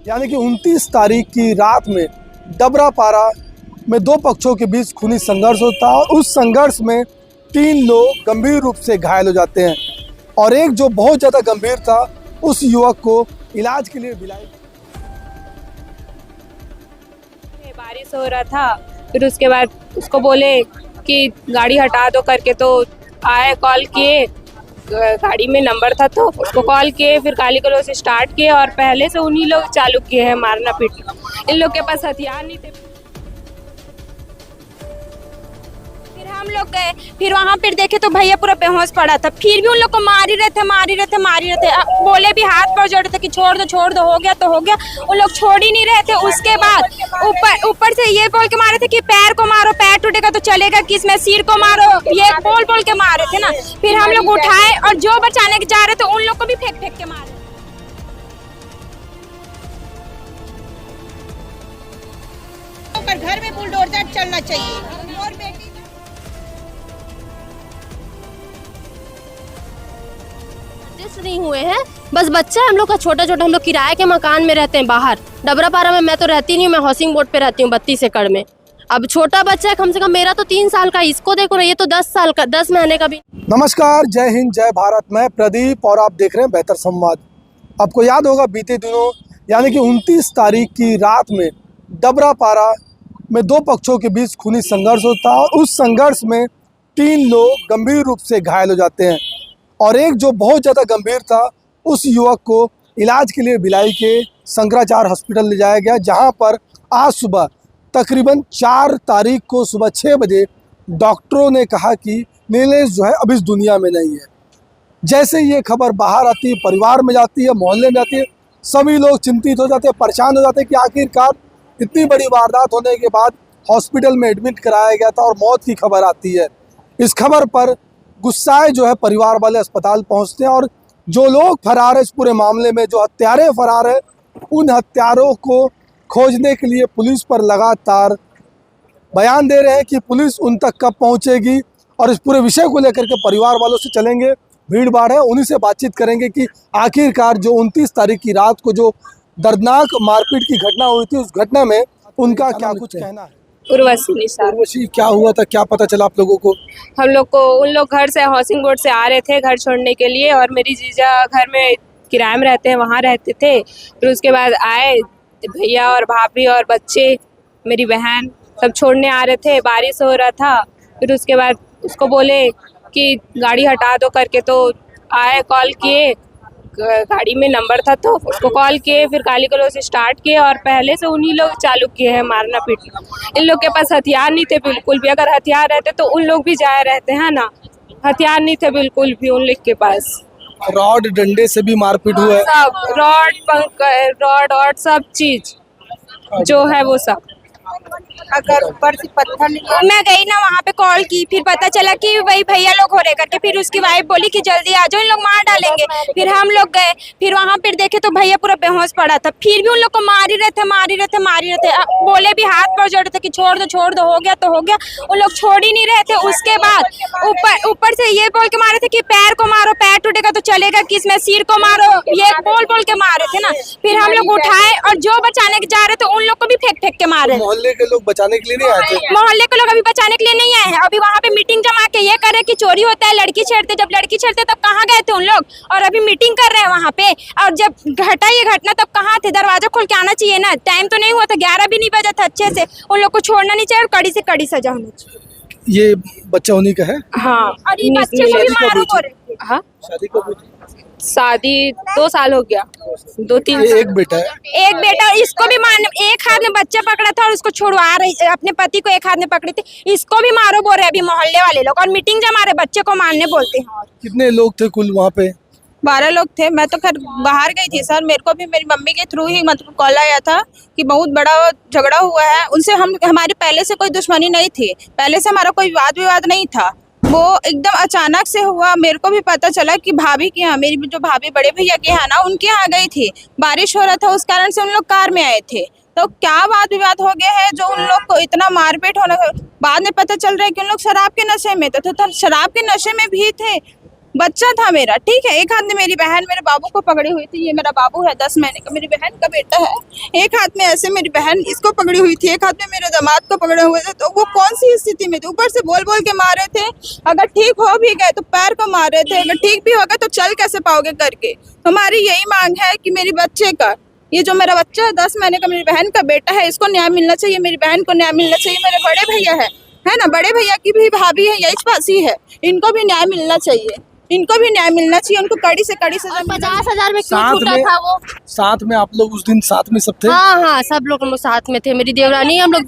यानी कि 29 तारीख की रात में डबरापारा में दो पक्षों के बीच खूनी संघर्ष होता है और उस संघर्ष में 3 लोग गंभीर रूप से घायल हो जाते हैं और एक जो बहुत ज़्यादा गंभीर था उस युवक को इलाज के लिए भिलाई। बारिश हो रहा था, फिर उसके बाद उसको बोले कि गाड़ी हटा दो करके, तो आए, कॉल किए, गाड़ी में नंबर था तो उसको कॉल किए, फिर गाली गलौज से स्टार्ट किए और पहले से उन्हीं लोग चालू किए हैं मारना पीटना। इन लोग के पास हथियार नहीं थे। फिर हम लोग गए, फिर वहाँ पर देखे तो भैया पूरा बेहोश पड़ा था, फिर भी उन लोग को मार ही रहे थे। बोले भी हाथ पर जोड़े थे कि छोड़ दो, हो गया तो हो गया। उन लोग छोड़ ही नहीं रहे थे। उसके बाद ऊपर से ये बोल के मारे थे कि पैर को मारो, पैर टूटेगा तो चलेगा किस में, सिर को मारो, ये बोल के मारे थे ना। फिर हम लोग उठाए और जो बचाने के जा रहे थे उन लोग को भी फेंक के मारे। घर में बुलडोजर चलना चाहिए। और बेटी नहीं हुए हैं, बस बच्चा हम लोग का छोटा, हम लोग किराए के मकान में रहते हैं बाहर डबरापारा में। मैं तो रहती नहीं हूँ, मैं हाउसिंग बोर्ड पे रहती हूँ 32 एकड़ में। अब छोटा बच्चा है, कम से कम मेरा तो 3 साल का, इसको देखो ये तो 10 साल का, 10 महीने का भी। नमस्कार, जय हिंद, जय भारत। मैं प्रदीप और आप देख रहे हैं बेहतर संवाद। आपको याद होगा बीते दिनों यानी कि 29 तारीख की रात में डबरापारा में दो पक्षों के बीच खूनी संघर्ष होता है और उस संघर्ष में 3 लोग गंभीर रूप से घायल हो जाते हैं और एक जो बहुत ज़्यादा गंभीर था उस युवक को इलाज के लिए भिलाई के शंकराचार्य हॉस्पिटल ले जाया गया, जहां पर आज सुबह तकरीबन 4 तारीख को सुबह 6 बजे डॉक्टरों ने कहा कि नीलेश जो है अब इस दुनिया में नहीं है। जैसे ये खबर बाहर आती है, परिवार में जाती है, मोहल्ले में जाती है, सभी लोग चिंतित हो जाते हैं, परेशान हो जाते हैं कि आखिरकार इतनी बड़ी वारदात होने के बाद हॉस्पिटल में एडमिट कराया गया था और मौत की खबर आती है। इस खबर पर गुस्साए जो है परिवार वाले अस्पताल पहुंचते हैं और जो लोग फरार है इस पूरे मामले में, जो हत्यारे फरार है, उन हत्यारों को खोजने के लिए पुलिस पर लगातार बयान दे रहे हैं कि पुलिस उन तक कब पहुंचेगी। और इस पूरे विषय को लेकर के परिवार वालों से चलेंगे, भीड़ भाड़ है, उन्हीं से बातचीत करेंगे कि आखिरकार जो 29 तारीख की रात को जो दर्दनाक मारपीट की घटना हुई थी उस घटना में उनका क्या कुछ कहना है। उर्वशी, क्या हुआ था, क्या पता चला आप लोगों को? हम लोग को, उन लोग घर से हाउसिंग बोर्ड से आ रहे थे घर छोड़ने के लिए और मेरी जीजा घर में किराए में रहते हैं, वहाँ रहते थे। फिर उसके बाद आए भैया और भाभी और बच्चे, मेरी बहन, सब छोड़ने आ रहे थे। बारिश हो रहा था, फिर उसके बाद उसको बोले कि गाड़ी हटा दो करके, तो आए, कॉल किए, गाड़ी में नंबर था तो उसको कॉल किए, फिर गाली गलौज से स्टार्ट किए और पहले से उन्हीं लोग चालू किए हैं मारना पीटना। इन लोग के पास हथियार नहीं थे बिल्कुल भी। अगर हथियार रहते तो उन लोग भी जाए रहते हैं ना। हथियार नहीं थे बिल्कुल भी उन लोग के पास। रॉड डंडे से भी मारपीट हुआ है? सब रॉड सब चीज जो है वो सब। अगर ऊपर से पत्थर मैं गई ना वहाँ पे, कॉल की, फिर पता चला कि वही भैया लोग हो रहे करके। फिर उसकी वाइफ बोली कि जल्दी आ जाओ, इन लोग मार डालेंगे। फिर हम लोग गए, फिर वहाँ पर देखे तो भैया पूरा बेहोश पड़ा था, फिर भी उन लोग को मार ही रहे थे। बोले भी हाथ पर जोड़े थे कि छोड़ दो, हो गया तो हो गया। उन लोग छोड़ ही नहीं रहे थे। उसके बाद ऊपर से ये बोल के मारे थे कि पैर को मारो, पैर टूटेगा तो चलेगा किस में, सिर को मारो, ये बोल के मारे थे ना। फिर हम लोग उठाए और जो बचाने के जा रहे थे उन लोग को भी फेंक के मारे। मोहल्ले के लोग बचाने के लिए नहीं आए थे? मोहल्ले के लोग अभी बचाने के लिए नहीं आए हैं। अभी वहाँ पे मीटिंग जमा के ये कर रहे कि चोरी होता है, लड़की छेड़ते, जब लड़की छेड़ते तब कहाँ गए थे उन लोग, और अभी मीटिंग कर रहे हैं वहाँ पे। और जब घटा ये घटना तब कहाँ थे? दरवाजा खोल के आना चाहिए ना, टाइम तो नहीं हुआ था, 11 भी नहीं बजा था अच्छे से। उन लोग को छोड़ना नहीं चाहिए और कड़ी से कड़ी सजा होनी चाहिए। ये बच्चा उन्हीं का है? हाँ, और ये बच्चे को भी मारो बोल रहे थे। हाँ, शादी कब हुई थी? शादी 2 साल हो गया, 2-3 एक बेटा है? एक बेटा, इसको भी मारने, एक हाथ में बच्चा पकड़ा था और उसको छुड़वा रही, अपने पति को एक हाथ में पकड़े थे, इसको भी मारो बोल रहे अभी मोहल्ले वाले लोग, और मीटिंग जमा रहे, बच्चे को मारने बोलते हैं। कितने लोग थे कुल वहाँ पे? 12 लोग थे। मैं तो खैर बाहर गई थी सर, मेरे को भी मेरी मम्मी के थ्रू ही मतलब कॉल आया था कि बहुत बड़ा झगड़ा हुआ है उनसे। हमारी पहले से कोई दुश्मनी नहीं थी, पहले से हमारा कोई वाद विवाद नहीं था। वो एकदम अचानक से हुआ। मेरे को भी पता चला कि भाभी के यहाँ, मेरी जो भाभी बड़े भैया के यहाँ ना, उनके यहाँ गई थी। बारिश हो रहा था, उस कारण से उन लोग कार में आए थे। तो क्या वाद विवाद हो गया है जो उन लोग को इतना मारपीट होने, बाद में पता चल रहा है कि उन लोग शराब के नशे में थे। तो शराब के नशे में भी थे बच्चा था मेरा, ठीक है। एक हाथ में मेरी बहन मेरे बाबू को पकड़ी हुई थी, ये मेरा बाबू है 10 महीने का, मेरी बहन का बेटा है। एक हाथ में ऐसे मेरी बहन इसको पकड़ी हुई थी, एक हाथ में मेरे दामाद को पकड़े हुए थे। तो वो कौन सी स्थिति में थे, ऊपर से बोल बोल के मार रहे थे। अगर ठीक हो भी गए तो पैर को मार रहे थे, अगर ठीक भी हो गए तो चल कैसे पाओगे करके। हमारी यही मांग है कि मेरी बच्चे का, ये जो मेरा बच्चा है 10 महीने का, मेरी बहन का बेटा है, इसको न्याय मिलना चाहिए, मेरी बहन को न्याय मिलना चाहिए। मेरे बड़े भैया है ना, बड़े भैया की भी भाभी है, यही पासी है, इनको भी न्याय मिलना चाहिए, इनको भी न्याय मिलना चाहिए। उनको कड़ी से कड़ी सजा मिलना चाहिए। 50,000 में क्यों साथ छूटा में था वो? साथ में आप लोग उस दिन साथ में सब थे? हाँ हाँ, सब लोग हम लोग साथ में थे। मेरी देवरानी, हम लोग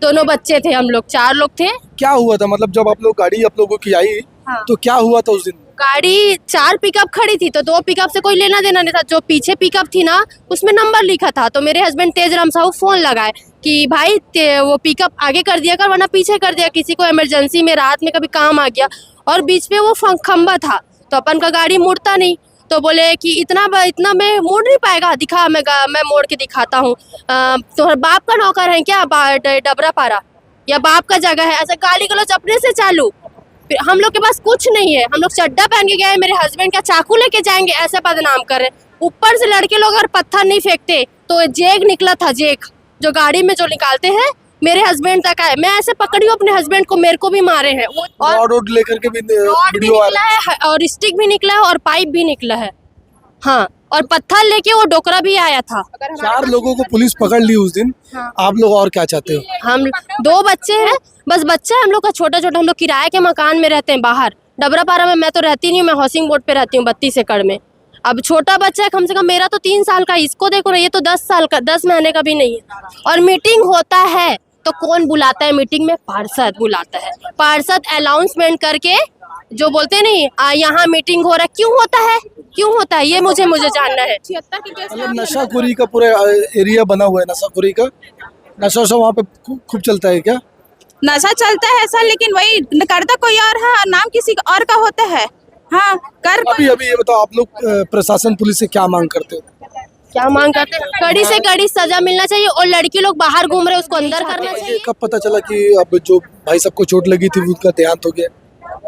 दोनों बच्चे थे, हम लोग 4 लोग थे। क्या हुआ था, मतलब जब आप लोग गाड़ी आप लोगों की आई हाँ। तो क्या हुआ था उस दिन? गाड़ी 4 पिकअप खड़ी थी, तो 2 पिकअप से कोई लेना देना नहीं था। जो पीछे पिकअप थी ना, उसमें नंबर लिखा था। तो मेरे हस्बैंड तेजराम साहू फोन लगाए कि भाई वो पिकअप आगे कर दिया कर, वरना पीछे कर दिया, किसी को इमरजेंसी में रात में कभी काम आ गया। और बीच में वो खंबा था, तो अपन का गाड़ी मुड़ता नहीं। तो बोले कि इतना मैं मोड़ नहीं पाएगा, दिखा, मैं मोड़ के दिखाता हूँ। तो बाप का नौकर है क्या डबरा पारा, या बाप का जगह है? ऐसा गाली गलौज अपने से चालू। फिर हम लोग के पास कुछ नहीं है, हम लोग चड्डा पहन के गए, मेरे हस्बैंड का चाकू लेके जाएंगे, ऐसे बदनाम कर रहे। ऊपर से लड़के लोग अगर पत्थर नहीं फेंकते तो जेक निकला था, जेक जो गाड़ी में जो निकालते हैं, मेरे हस्बैंड तक आए। मैं ऐसे पकड़ी हूँ अपने हस्बैंड को, मेरे को भी मारे हैं। और रॉड लेकर के भी रॉड भी वीडियो आ निकला है, और स्टिक भी निकला है, और पाइप भी निकला है। हाँ, और पत्थर लेके वो डोकरा भी आया था। 4 लोगों को पुलिस पकड़ ली उस दिन। हाँ। आप लोग और क्या चाहते हो? हम 2 बच्चे हैं, बस बच्चा है हम लोग का छोटा छोटा। हम लोग किराए के मकान में रहते हैं बाहर डबरा पारा में। मैं तो रहती नहीं हूँ, मैं हाउसिंग बोर्ड पे रहती हूँ 32 एकड़ में। अब छोटा बच्चा है, कम से कम मेरा तो 3 साल का, इसको देखो ना, ये तो 10 साल का, 10 महीने का भी नहीं है। और मीटिंग होता है तो कौन बुलाता है मीटिंग में? पार्षद बुलाता है। पार्षद अनाउंसमेंट करके जो बोलते नहीं, यहाँ मीटिंग हो रहा है, क्यों होता है, ये मुझे जानना है। मतलब नशाखोरी का पूरा एरिया बना हुआ है, नशाखोरी का। नशा वहाँ पे खूब चलता है क्या? नशा चलता है सर, लेकिन वही करता कोई और है, नाम किसी और का होता है। हाँ, कर अभी ये बताओ, आप लोग प्रशासन पुलिस से क्या मांग करते हो? क्या मांग करते हैं? कड़ी से कड़ी सजा मिलना चाहिए, और लड़की लोग बाहर घूम रहे हैं, उसको अंदर करना चाहिए। कब पता चला कि अब जो भाई सबको चोट लगी थी उनका देहांत हो गया?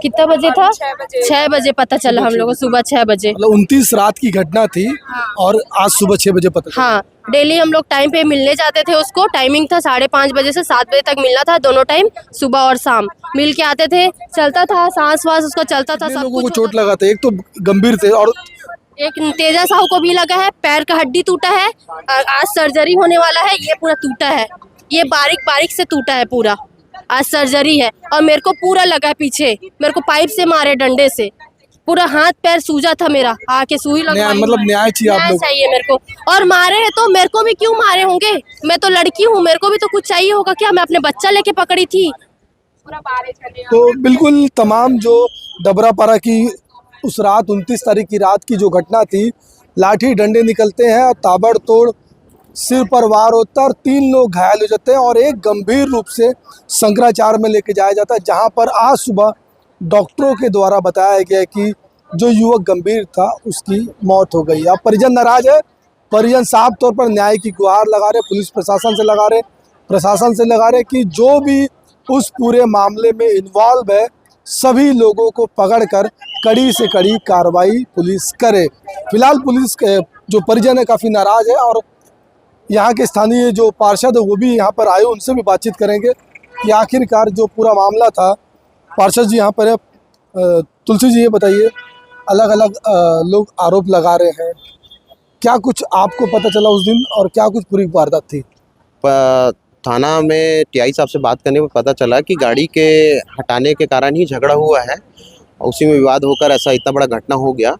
कितना बजे था? 6 बजे पता चला हम लोग को, सुबह 6 बजे। मतलब 29 रात की घटना थी। हाँ। और आज सुबह 6 बजे पता चला। हाँ, डेली हम लोग टाइम पे मिलने जाते थे उसको। टाइमिंग था 5:30 बजे से 7 बजे तक मिलना था, दोनों टाइम, सुबह और शाम मिल के आते थे। चलता था, सांस वास उसका चलता था, सब लोगों को कुछ चोट लगा था, एक तो गंभीर थे और एक तेजा साहू को भी लगा है, पैर का हड्डी टूटा है, आज सर्जरी होने वाला है, ये पूरा टूटा है, ये बारीक बारीक से टूटा है पूरा, आज सर्जरी है। और मेरे को पूरा लगा है पीछे, मेरे को पाइप से मारे, डंडे से, पूरा हाथ पैर सूजा था मेरा, आके सुई लगा। मतलब न्याय चाहिए आप लोग? चाहिए मेरे को। और मारे हैं तो मेरे को भी क्यों मारे होंगे? मैं तो लड़की हूँ, मेरे को भी तो कुछ चाहिए होगा क्या? मैं अपने बच्चा लेके पकड़ी थी। तो बिल्कुल तमाम जो डबरापारा की उस रात 29 तारीख की रात की जो घटना थी, लाठी डंडे निकलते हैं और ताबड़तोड़ सिर पर वार होता है और 3 लोग घायल हो जाते हैं और एक गंभीर रूप से शंकराचार्य में लेके जाया जाता है, जहां पर आज सुबह डॉक्टरों के द्वारा बताया गया कि जो युवक गंभीर था उसकी मौत हो गई। अब परिजन नाराज है, परिजन साफ तौर पर न्याय की गुहार लगा रहे, पुलिस प्रशासन से लगा रहे, प्रशासन से लगा रहे कि जो भी उस पूरे मामले में इन्वॉल्व है सभी लोगों को पकड़कर कड़ी से कड़ी कार्रवाई पुलिस करे। फिलहाल पुलिस के जो परिजन है काफ़ी नाराज है और यहाँ के स्थानीय जो पार्षद है वो भी यहाँ पर आए, उनसे भी बातचीत करेंगे कि आखिरकार जो पूरा मामला था। पार्षद जी यहाँ पर है, तुलसी जी ये बताइए, अलग अलग लोग आरोप लगा रहे हैं, क्या कुछ आपको पता चला उस दिन और क्या कुछ पूरी वारदात थी? थाना में टीआई साहब से बात करने में पता चला कि गाड़ी के हटाने के कारण ही झगड़ा हुआ है, उसी में विवाद होकर ऐसा इतना बड़ा घटना हो गया।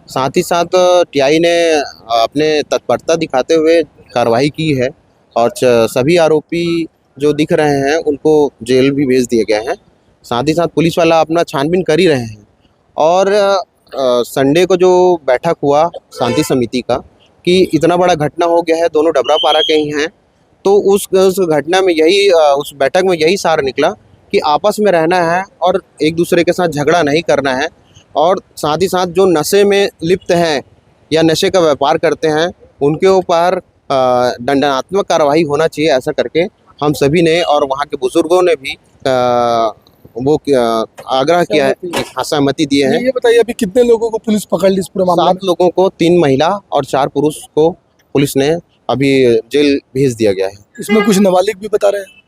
साथ ही साथ टीआई ने अपने तत्परता दिखाते हुए कार्रवाई की है और सभी आरोपी जो दिख रहे हैं उनको जेल भी भेज दिए गए हैं। साथ ही साथ पुलिस वाला अपना छानबीन कर ही रहे हैं। और संडे को जो बैठक हुआ शांति समिति का कि इतना बड़ा घटना हो गया है, दोनों डबरापारा के ही हैं, तो उस घटना में उस बैठक में यही सार निकला कि आपस में रहना है और एक दूसरे के साथ झगड़ा नहीं करना है। और साथ ही साथ जो नशे में लिप्त हैं या नशे का व्यापार करते हैं उनके ऊपर दंडात्मक कार्रवाई होना चाहिए, ऐसा करके हम सभी ने और वहाँ के बुजुर्गों ने भी वो आग्रह किया है, सहमति दिए हैं। ये बताइए अभी कितने लोगों को पुलिस पकड़ ली इस पूरे मामले 7 लोगों को, 3 महिला और 4 पुरुष को पुलिस ने अभी जेल भेज दिया गया है। में? इसमें कुछ नाबालिग भी बता रहे हैं।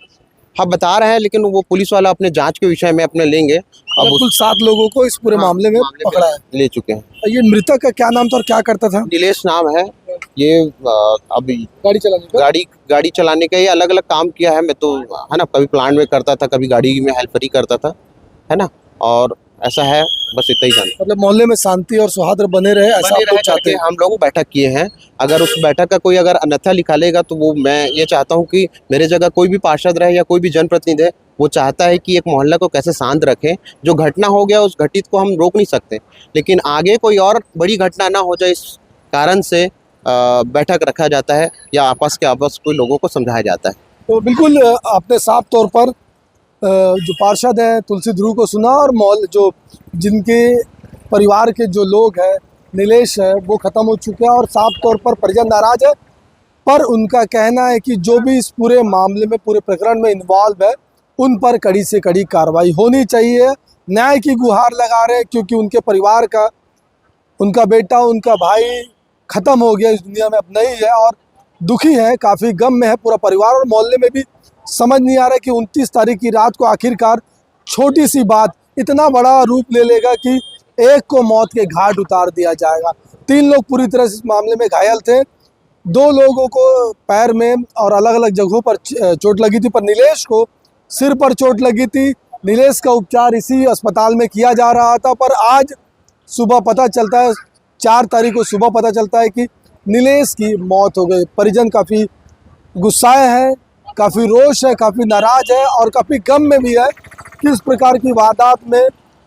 हाँ बता रहे हैं, लेकिन वो पुलिस वाला अपने जांच के विषय में अपने लेंगे। अब कुल 7 लोगों को इस पूरे मामले में पकड़ा है। ले चुके हैं। ये मृतक का क्या नाम था और क्या करता था? नीलेश नाम है। ये अभी गाड़ी चलाने का। गाड़ी चलाने का ये अलग अलग काम किया है। मैं तो है ना, कभी प्लांट में करता था, कभी गाड़ी में हेल्परी करता था, है ना, और ऐसा है, बस इतना ही जानना। मतलब मोहल्ले में शांति और सौहार्द बने रहे ऐसा आप लोग चाहते हैं? हम लोग बैठक किए हैं। अगर उस बैठक का कोई अगर अन्यथा निकालेगा तो वो, मैं ये चाहता हूँ कि मेरे जगह कोई भी पार्षद रहे या कोई भी जनप्रतिनिधि है, वो चाहता है कि एक मोहल्ला को कैसे शांत रखें। जो घटना हो गया उस घटित को हम रोक नहीं सकते, लेकिन आगे कोई और बड़ी घटना ना हो जाए, इस कारण से बैठक रखा जाता है या आपस कोई लोगों को समझाया जाता है। तो बिल्कुल आपने साफ तौर पर जो पार्षद हैं तुलसी ध्रुव को सुना, और मोहल्ले जो जिनके परिवार के जो लोग हैं, नीलेश है, वो ख़त्म हो चुके हैं और साफ तौर पर परिजन नाराज है। पर उनका कहना है कि जो भी इस पूरे मामले में, पूरे प्रकरण में इन्वॉल्व है, उन पर कड़ी से कड़ी कार्रवाई होनी चाहिए। न्याय की गुहार लगा रहे हैं, क्योंकि उनके परिवार का, उनका बेटा, उनका भाई ख़त्म हो गया, इस दुनिया में अब नहीं है, और दुखी है, काफ़ी गम में है पूरा परिवार। और मोहल्ले में भी समझ नहीं आ रहा है कि 29 तारीख की रात को आखिरकार छोटी सी बात इतना बड़ा रूप ले लेगा कि एक को मौत के घाट उतार दिया जाएगा। 3 लोग पूरी तरह से इस मामले में घायल थे। 2 लोगों को पैर में और अलग अलग जगहों पर चोट लगी थी, पर नीलेश को सिर पर चोट लगी थी। नीलेश का उपचार इसी अस्पताल में किया जा रहा था, पर आज सुबह पता चलता है, 4 तारीख को सुबह पता चलता है कि नीलेश की मौत हो गई। परिजन काफ़ी गुस्साए हैं, काफ़ी रोष है, काफ़ी नाराज है और काफ़ी गम में भी है कि इस प्रकार की वारदात में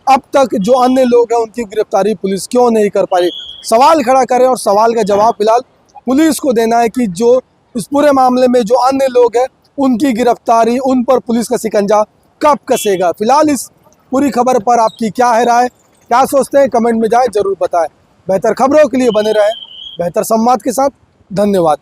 अब तक जो अन्य लोग हैं उनकी गिरफ्तारी पुलिस क्यों नहीं कर पाई। सवाल खड़ा करें और सवाल का जवाब फिलहाल पुलिस को देना है कि जो इस पूरे मामले में जो अन्य लोग हैं उनकी गिरफ्तारी, उन पर पुलिस का शिकंजा कब कसेगा। फिलहाल इस पूरी खबर पर आपकी क्या है राय, क्या सोचते हैं, कमेंट में जाए ज़रूर बताएं। बेहतर खबरों के लिए बने रहें बेहतर संवाद के साथ। धन्यवाद।